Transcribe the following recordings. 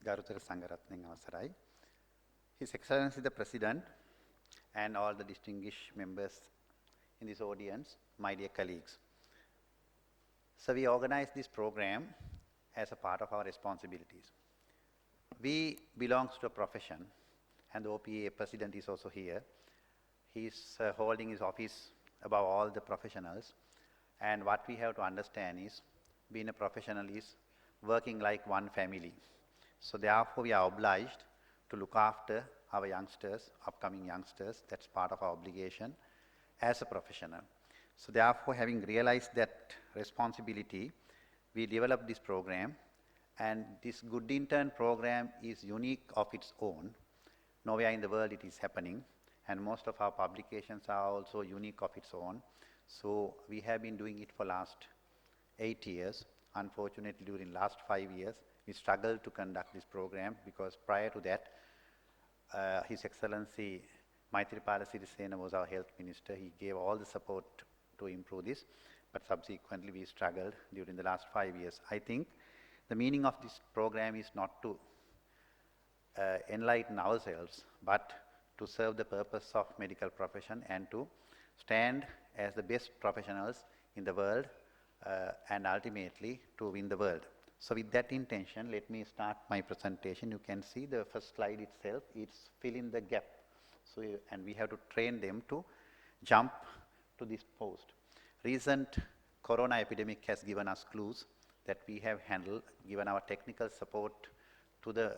Garuthara Sangaratneng Avasarai, His Excellency the President and all the distinguished members in this audience, my dear colleagues. So we organized this program as a part of our responsibilities. We belong to a profession, and the OPA President is also here. He is holding his office above all the professionals, and what we have to understand is, being a professional is working like one family. So therefore we are obliged to look after our youngsters, upcoming youngsters. That's part of our obligation as a professional. So therefore, having realized that responsibility, we developed this program, and this Good Intern program is unique of its own. Nowhere in the world it is happening, and most of our publications are also unique of its own. So we have been doing it for last 8 years. Unfortunately, during last 5 years, we struggled to conduct this program because prior to that, His Excellency Maithripala Sirisena was our health minister. He gave all the support to improve this, but subsequently we struggled during the last 5 years. I think the meaning of this program is not to enlighten ourselves, but to serve the purpose of medical profession and to stand as the best professionals in the world and ultimately to win the world. So with that intention, let me start my presentation. You can see the first slide itself, it's fill in the gap. So, and we have to train them to jump to this post. Recent corona epidemic has given us clues that we have handled, given our technical support to the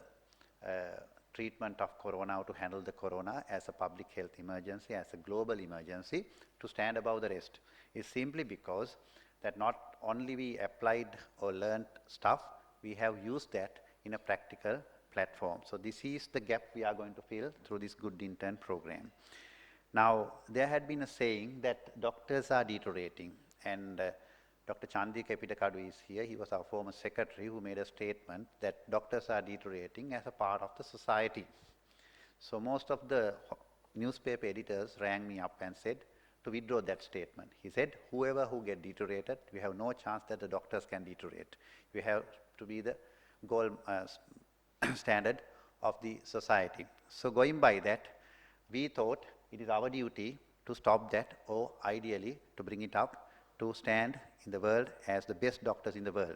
treatment of corona, or to handle the corona as a public health emergency, as a global emergency, to stand above the rest. Is simply because that not only we applied or learned stuff, we have used that in a practical platform. So this is the gap we are going to fill through this Good Intern program. Now, there had been a saying that doctors are deteriorating, and Dr. Chandika Pitakadu is here. He was our former secretary who made a statement that doctors are deteriorating as a part of the society. So most of the newspaper editors rang me up and said to withdraw that statement. He said, whoever who get deteriorated, we have no chance that the doctors can deteriorate. We have to be the gold standard of the society. So going by that, we thought it is our duty to stop that, or ideally to bring it up to stand in the world as the best doctors in the world.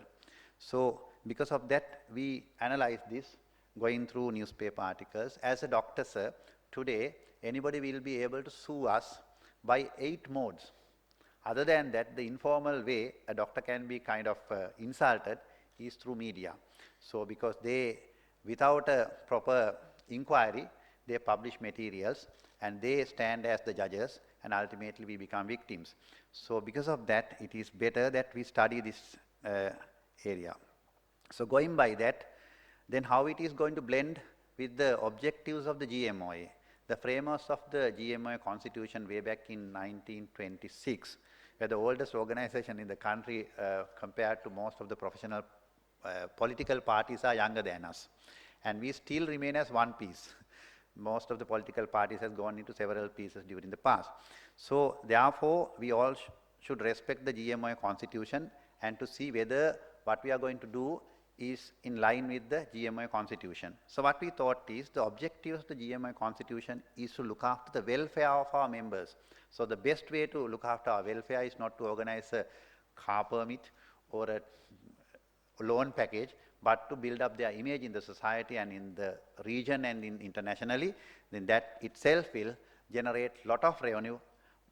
So because of that, we analyzed this going through newspaper articles. As a doctor, sir, today anybody will be able to sue us by 8 modes. Other than that, the informal way a doctor can be kind of insulted is through media. So because they, without a proper inquiry, they publish materials and they stand as the judges, and ultimately we become victims. So because of that, it is better that we study this area. So going by that, then how it is going to blend with the objectives of the GMOA. The framers of the GMOA constitution way back in 1926 were the oldest organization in the country compared to most of the professional political parties are younger than us. And we still remain as one piece. Most of the political parties has gone into several pieces during the past. So therefore, we all should respect the GMOA constitution and to see whether what we are going to do is in line with the GMOA constitution. So what we thought is the objectives of the GMOA constitution is to look after the welfare of our members. So the best way to look after our welfare is not to organize a car permit or a loan package, but to build up their image in the society and in the region and internationally. Then that itself will generate a lot of revenue,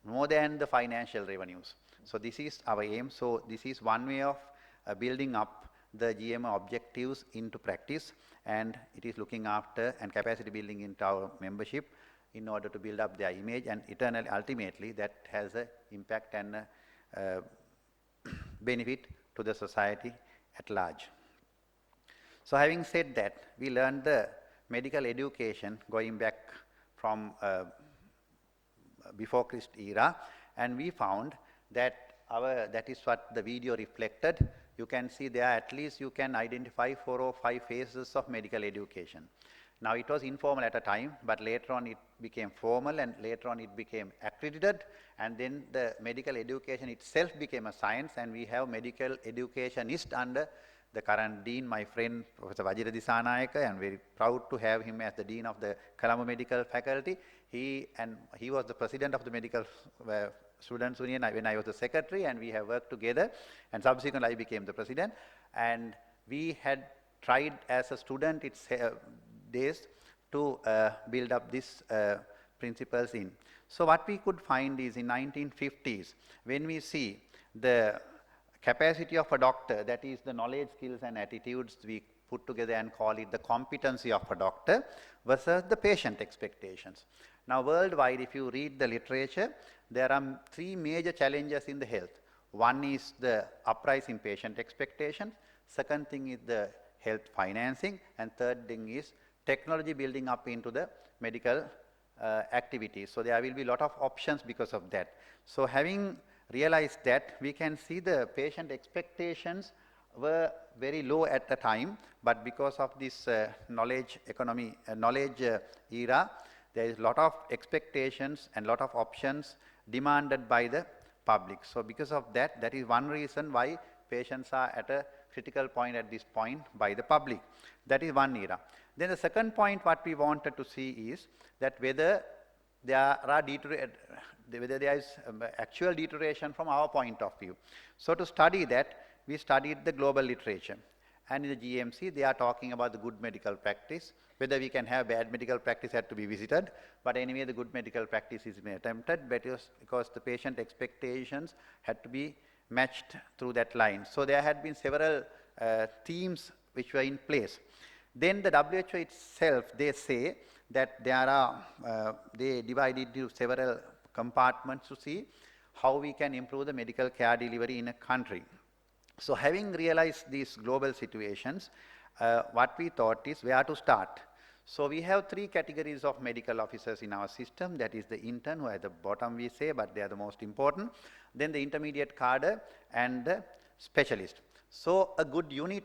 more than the financial revenues. So this is our aim. So this is one way of building up the GMO objectives into practice, and it is looking after and capacity building into our membership in order to build up their image, and ultimately that has an impact and benefit to the society at large. So having said that, we learned the medical education going back from before Christ era, and we found that that is what the video reflected. You can see there at least you can identify 4 or 5 phases of medical education. Now it was informal at a time, but later on it became formal, and later on it became accredited, and then the medical education itself became a science, and we have medical educationists under the current dean, my friend Professor Vajira Disanayaka, and very proud to have him as the dean of the Colombo Medical Faculty. He was the president of the Medical Students Union when I was the secretary, and we have worked together, and subsequently I became the president. And we had tried as a student its days to build up these principles in. So what we could find is in 1950s, when we see the capacity of a doctor, that is the knowledge, skills and attitudes we put together and call it the competency of a doctor versus the patient expectations. Now worldwide, if you read the literature, there are three major challenges in the health. One is the uprise in patient expectations, second thing is the health financing, and third thing is technology building up into the medical activities. So there will be a lot of options because of that. So having realized that, we can see the patient expectations were very low at the time, but because of this knowledge economy, knowledge era, there is a lot of expectations and lot of options demanded by the public. So because of that, that is one reason why patients are at a critical point at this point by the public. That is one era. Then the second point what we wanted to see is that whether there is actual deterioration from our point of view. So to study that, we studied the global literature. And in the GMC, they are talking about the good medical practice. Whether we can have bad medical practice had to be visited, but anyway the good medical practice is being attempted because the patient expectations had to be matched through that line. So there had been several themes which were in place. Then the WHO itself, they say that there are, they divided into several compartments to see how we can improve the medical care delivery in a country. So having realized these global situations, what we thought is where to start. So we have three categories of medical officers in our system. That is the intern, who are at the bottom we say, but they are the most important. Then the intermediate cadre and the specialist. So a good unit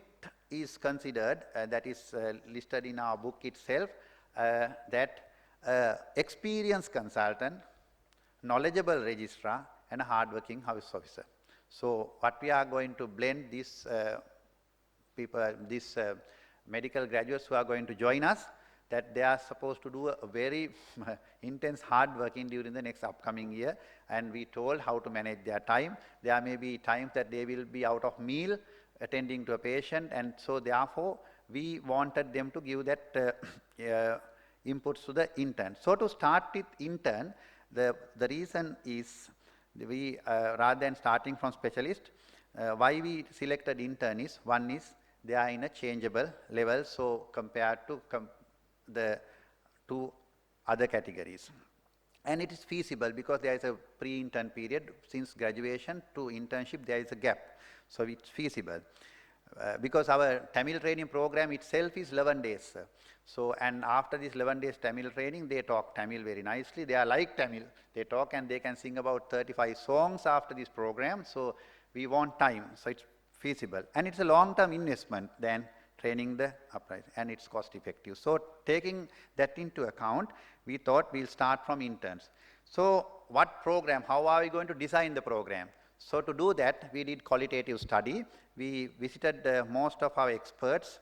is considered, that is listed in our book itself, that experienced consultant, knowledgeable registrar, and a hardworking house officer. So what we are going to blend these people, these medical graduates who are going to join us, that they are supposed to do a very intense hard working during the next upcoming year, and we told how to manage their time. There may be times that they will be out of meal attending to a patient, and so therefore we wanted them to give that inputs to the intern. So to start with intern, the reason is we rather than starting from specialist, why we selected intern is, one is they are in a changeable level, so compared to the two other categories. And it is feasible because there is a pre-intern period. Since graduation to internship there is a gap, so it's feasible. Because our Tamil training program itself is 11 days. So, and after this 11 days Tamil training, they talk Tamil very nicely. They are like Tamil. They talk and they can sing about 35 songs after this program. So we want time. So it's feasible. And it's a long-term investment than training the upright, and it's cost effective. So taking that into account, we thought we'll start from interns. So what program, how are we going to design the program? So to do that, we did qualitative study. We visited most of our experts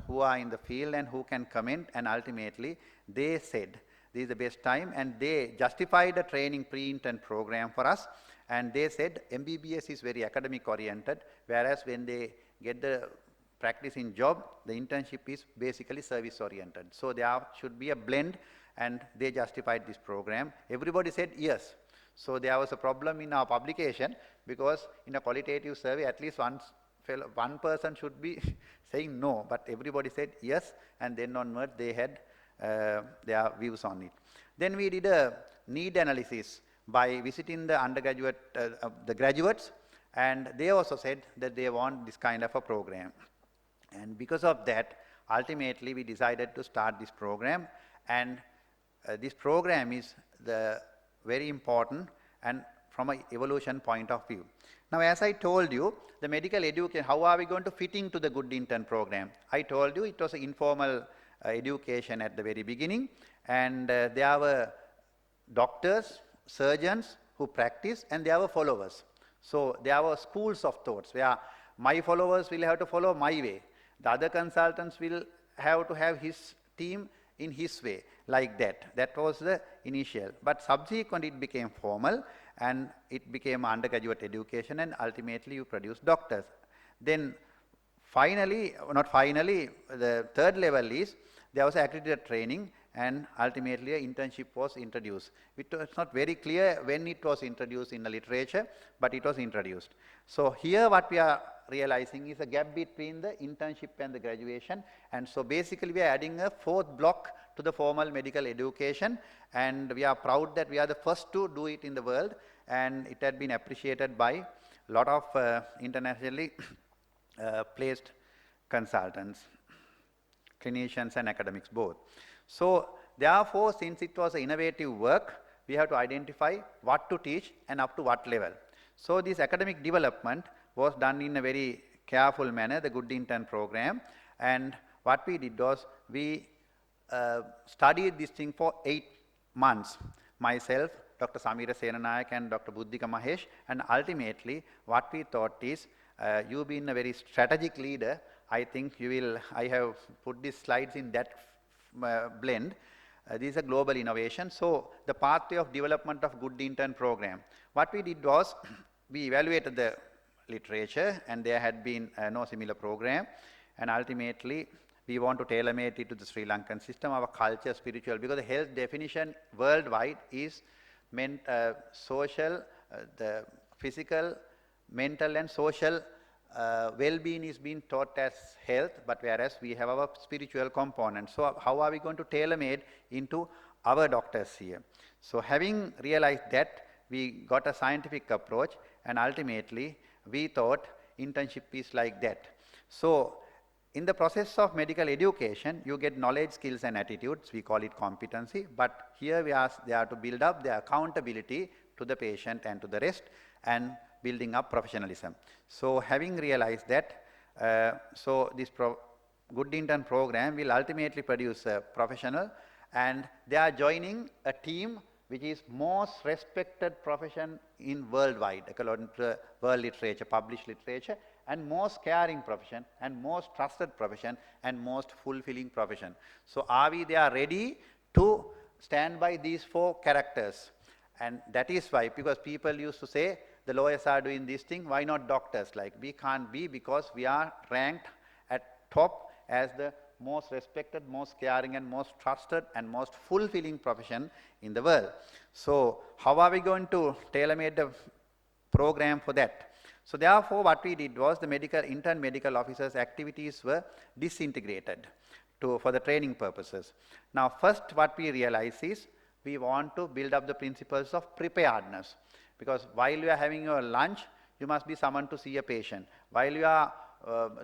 who are in the field and who can comment, and ultimately they said this is the best time, and they justified a training pre-intern program for us, and they said MBBS is very academic oriented, whereas when they get the practice in job, the internship is basically service oriented. So there should be a blend, and they justified this program. Everybody said yes. So there was a problem in our publication, because in a qualitative survey at least one person should be saying no, but everybody said yes, and then onward they had their views on it. Then we did a need analysis by visiting the undergraduate, the graduates, and they also said that they want this kind of a program. And because of that, ultimately we decided to start this program, and this program is very important and from an evolution point of view. Now, as I told you, the medical education, how are we going to fit into the good intern program? I told you it was an informal education at the very beginning, and there were doctors, surgeons who practice, and there were followers. So there were schools of thoughts where My followers will have to follow my way. The other consultants will have to have his team in his way, like that. That was the initial. But subsequently it became formal, and it became undergraduate education, and ultimately you produce doctors. Then finally, not finally, the third level is there was accredited training, and ultimately an internship was introduced. It was not very clear when it was introduced in the literature, but it was introduced. So here what we are realizing is a gap between the internship and the graduation, and so basically we are adding a fourth block to the formal medical education, and we are proud that we are the first to do it in the world, and it had been appreciated by a lot of internationally placed consultants, clinicians and academics both. So therefore, since it was an innovative work, we have to identify what to teach and up to what level. So this academic development was done in a very careful manner, the Good Intern program, and what we did was we studied this thing for 8 months. Myself, Dr. Samira Senanayak and Dr. Buddhika Mahesh, and ultimately what we thought is, you being a very strategic leader, I think you will, I have put these slides in that blend. This is a global innovation. So the pathway of development of Good Intern program. What we did was, we evaluated the literature, and there had been no similar program, and ultimately we want to tailor-make it to the Sri Lankan system, our culture, spiritual, because the health definition worldwide is social, the physical, mental and social well-being is being taught as health, but whereas we have our spiritual component. So how are we going to tailor-made into our doctors here? So having realized that, we got a scientific approach, and ultimately we thought internship is like that. So in the process of medical education, you get knowledge, skills and attitudes, we call it competency, but here they are to build up their accountability to the patient and to the rest, and building up professionalism. So having realized that, so this Good Intern program will ultimately produce a professional, and they are joining a team which is most respected profession in worldwide, according to world literature, published literature, and most caring profession, and most trusted profession, and most fulfilling profession. So are we there ready to stand by these 4 characters? And that is why, because people used to say, the lawyers are doing this thing, why not doctors? Like, we can't be, because we are ranked at top as the most respected, most caring and most trusted and most fulfilling profession in the world. So how are we going to tailor-make the program for that? So therefore what we did was, the intern medical officers' activities were disintegrated for the training purposes. Now first what we realize is, we want to build up the principles of preparedness. Because while you are having your lunch, you must be summoned to see a patient. While you are,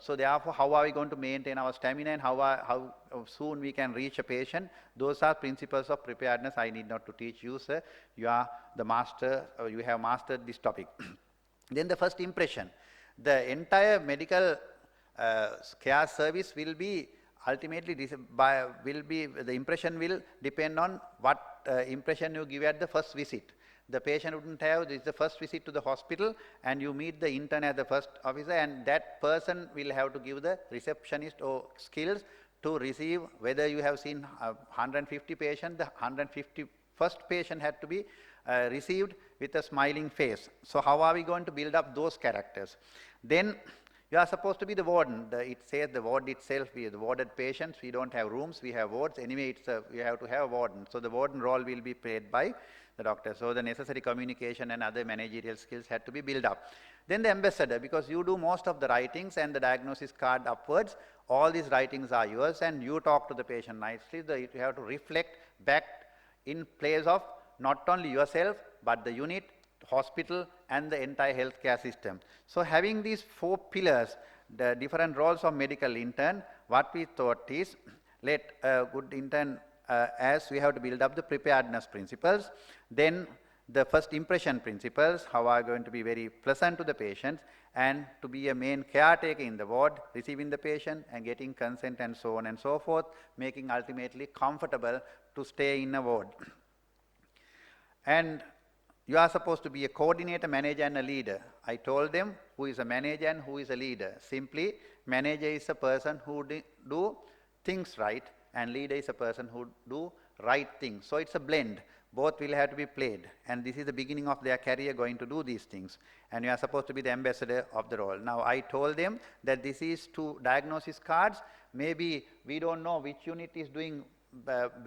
so therefore, how are we going to maintain our stamina, and how soon we can reach a patient? Those are principles of preparedness. I need not to teach you, sir. You are the master, or you have mastered this topic. Then the first impression. The entire medical care service will be ultimately, the impression will depend on what impression you give at the first visit. The patient wouldn't have, this is the first visit to the hospital, and you meet the intern as the first officer, and that person will have to give the receptionist or skills to receive, whether you have seen 150 patients, the 151st patient had to be received with a smiling face. So how are we going to build up those characters? Then you are supposed to be the warden. It says the ward itself, we are the warded patients, we don't have rooms, we have wards. Anyway, we have to have a warden. So the warden role will be played by the doctor. So the necessary communication and other managerial skills had to be built up. Then the ambassador, because you do most of the writings and the diagnosis card upwards, all these writings are yours, and you talk to the patient nicely. You have to reflect back in place of not only yourself, but the unit, hospital and the entire healthcare system. So having these 4 pillars, the different roles of medical intern, what we thought is, let a good intern, as we have to build up the preparedness principles, then the first impression principles, how are going to be very pleasant to the patients, and to be a main caretaker in the ward, receiving the patient and getting consent and so on and so forth, making ultimately comfortable to stay in a ward. And you are supposed to be a coordinator, manager and a leader. I told them who is a manager and who is a leader. Simply, manager is a person who do things right and leader is a person who do right things. So it's a blend. Both will have to be played, and this is the beginning of their career going to do these things, and you are supposed to be the ambassador of the role. Now I told them that this is 2 diagnosis cards. Maybe we don't know which unit is doing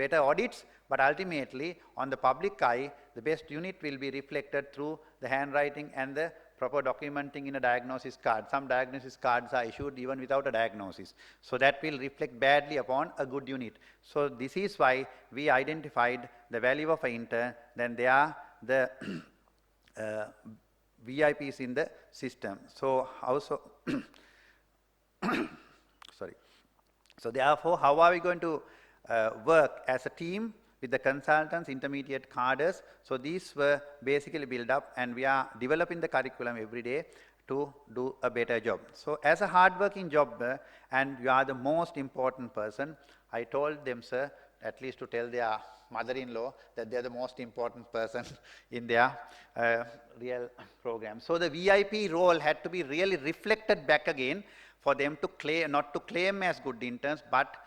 better audits, but ultimately on the public eye the best unit will be reflected through the handwriting and the proper documenting in a diagnosis card. Some diagnosis cards are issued even without a diagnosis. So that will reflect badly upon a good unit. So this is why we identified the value of an intern, then they are the VIPs in the system. So also, sorry. So therefore, how are we going to work as a team with the consultants, intermediate cadres? So these were basically built up, and we are developing the curriculum every day to do a better job. So as a hard-working jobber, and you are the most important person, I told them, sir, at least to tell their mother-in-law that they are the most important person in their real program. So the VIP role had to be really reflected back again for them to claim, not to claim as good interns, but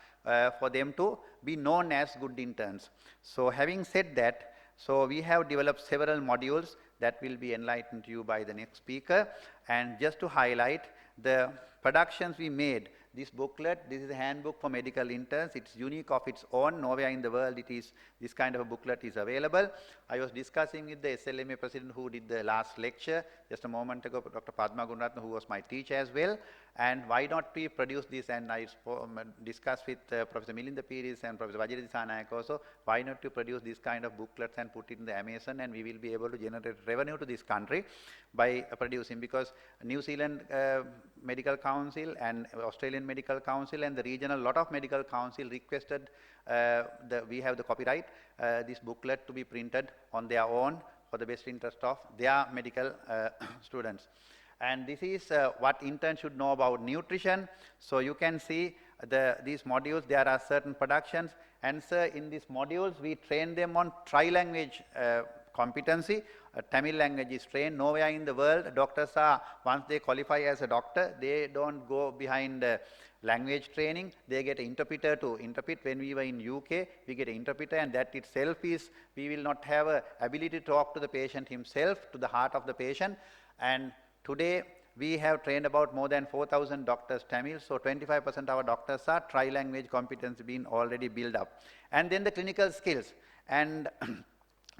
for them to be known as good interns. So having said that, so we have developed several modules that will be enlightened to you by the next speaker. And just to highlight the productions we made, this booklet, this is a handbook for medical interns. It's unique of its own. Nowhere in the world it is, this kind of a booklet is available. I was discussing with the SLMA president who did the last lecture just a moment ago, Dr. Padma Gunaratne, who was my teacher as well. And why not we produce this? And I discussed with Professor Milinda Piris and Professor Vajira Disanayak also, why not to produce this kind of booklets and put it in the Amazon, and we will be able to generate revenue to this country by producing, because New Zealand Medical Council and Australian Medical Council and the regional lot of medical council requested we have the copyright, this booklet to be printed on their own for the best interest of their medical students. And this is what interns should know about nutrition. So you can see these modules, there are certain productions, and sir, in these modules we train them on tri-language competency. Tamil language is trained. Nowhere in the world doctors are, once they qualify as a doctor, they don't go behind language training. They get an interpreter to interpret. When we were in UK, we get an interpreter, and that itself is, we will not have a ability to talk to the patient himself, to the heart of the patient. And today we have trained about more than 4,000 doctors Tamil, so 25% of our doctors are tri-language competence being already built up. And then the clinical skills and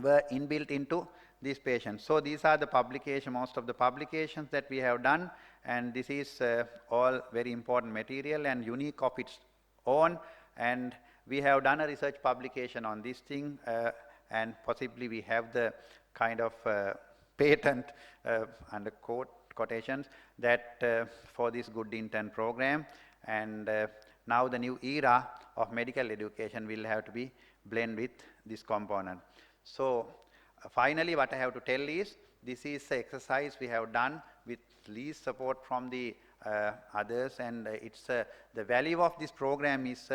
were inbuilt into these patients. So these are the publication, most of the publications that we have done, and this is all very important material and unique of its own. And we have done a research publication on this thing, and possibly we have the kind of patent under quotations that for this good intern program. And now the new era of medical education will have to be blend with this component. So finally what I have to tell is, this is the exercise we have done with least support from the others, and it's the value of this program is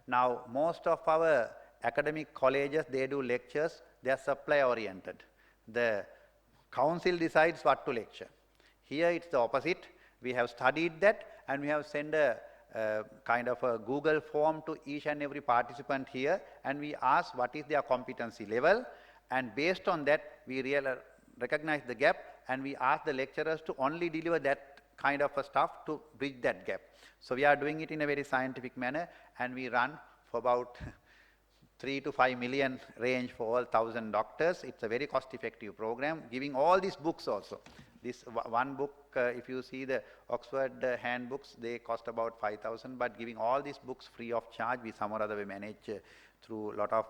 now most of our academic colleges, they do lectures, they are supply oriented. The council decides what to lecture. Here it's the opposite. We have studied that, and we have sent a kind of a Google form to each and every participant here, and we ask what is their competency level, and based on that we recognize the gap, and we ask the lecturers to only deliver that kind of a stuff to bridge that gap. So we are doing it in a very scientific manner, and we run for about 3 to 5 million range for all 1,000 doctors. It's a very cost-effective program, giving all these books also. This one book, if you see the Oxford handbooks, they cost about 5,000, but giving all these books free of charge, we some or other way manage through a lot of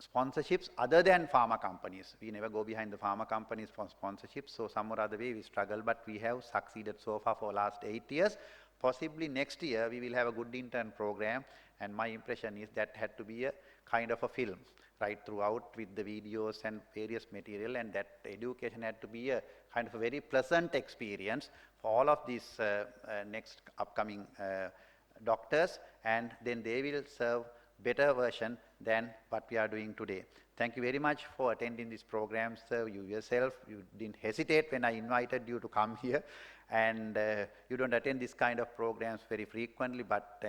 sponsorships other than pharma companies. We never go behind the pharma companies for sponsorships, so some or other way we struggle, but we have succeeded so far for last 8 years. Possibly next year we will have a good intern program, and my impression is that had to be a kind of a film right throughout with the videos and various material, and that education had to be a kind of a very pleasant experience for all of these next upcoming doctors, and then they will serve better version than what we are doing today. Thank you very much for attending this program, sir. You yourself, you didn't hesitate when I invited you to come here, and you don't attend this kind of programs very frequently, but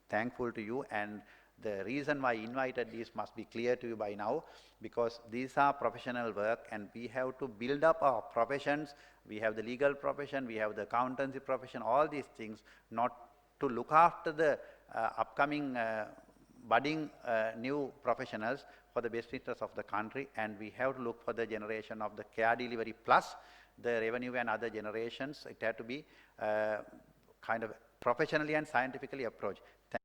thankful to you. And the reason why I invited this must be clear to you by now, because these are professional work and we have to build up our professions. We have the legal profession, we have the accountancy profession, all these things, not to look after the upcoming budding new professionals for the best interest of the country, and we have to look for the generation of the care delivery plus the revenue and other generations. It had to be kind of professionally and scientifically approached.